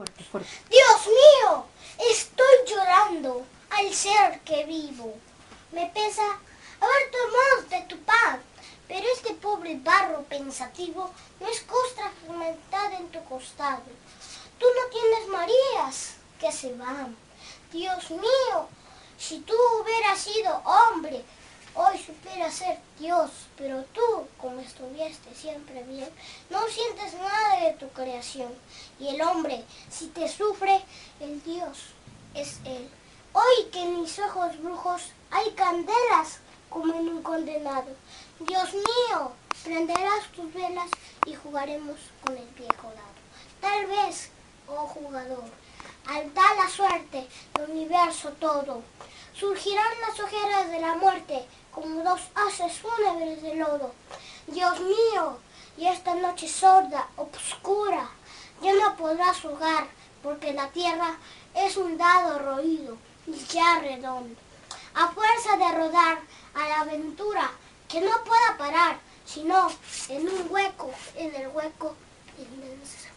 Fuerte, fuerte. Dios mío, estoy llorando al ser que vivo. Me pesa haber tomado de tu pan, pero este pobre barro pensativo no es costra fermentada en tu costado. Tú no tienes Marías que se van. Dios mío, si tú hubieras sido hombre, hoy supieras ser Dios, pero tú, como estuviste siempre bien, no sientes nada de tu creación. Y el hombre, si te sufre, el Dios es Él. Hoy que en mis ojos brujos hay candelas como en un condenado. Dios mío, prenderás tus velas y jugaremos con el viejo dado. Tal vez, oh jugador, al dar la suerte del universo todo, surgirán las ojeras de la muerte como dos haces fúnebres de lodo. Dios mío, y esta noche sorda, obscura, ya no podrás jugar, porque la tierra es un dado roído y ya redondo. A fuerza de rodar a la aventura que no pueda parar, sino en un hueco, en el hueco, en menos de esa.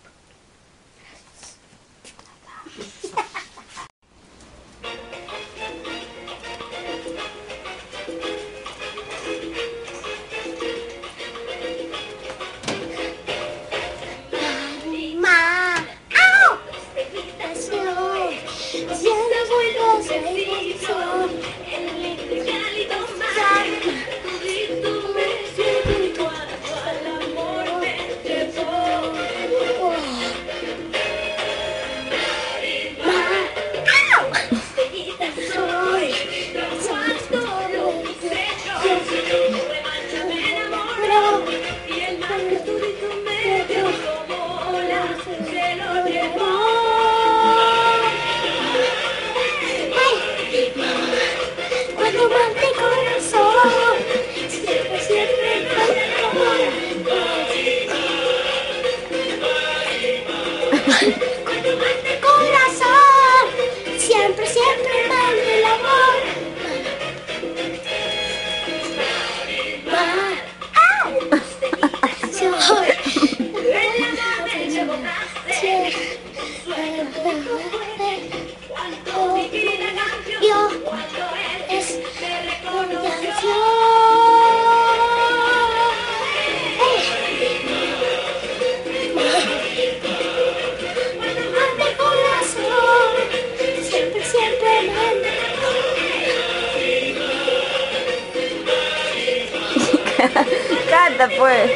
Canta pues.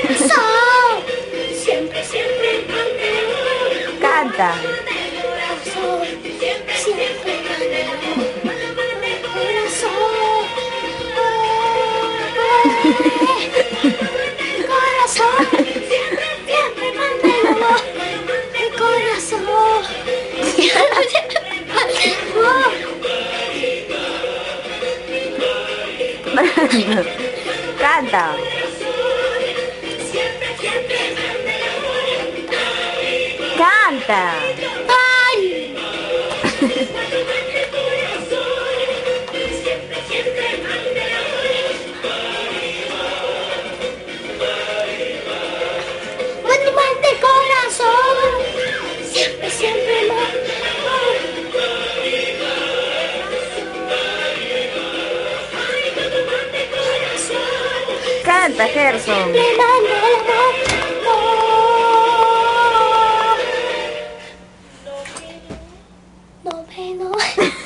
Siempre, siempre, Canta. siempre, corazón, siempre manda el amor, el corazón. Canta. Canta. Canta, Gerson. No.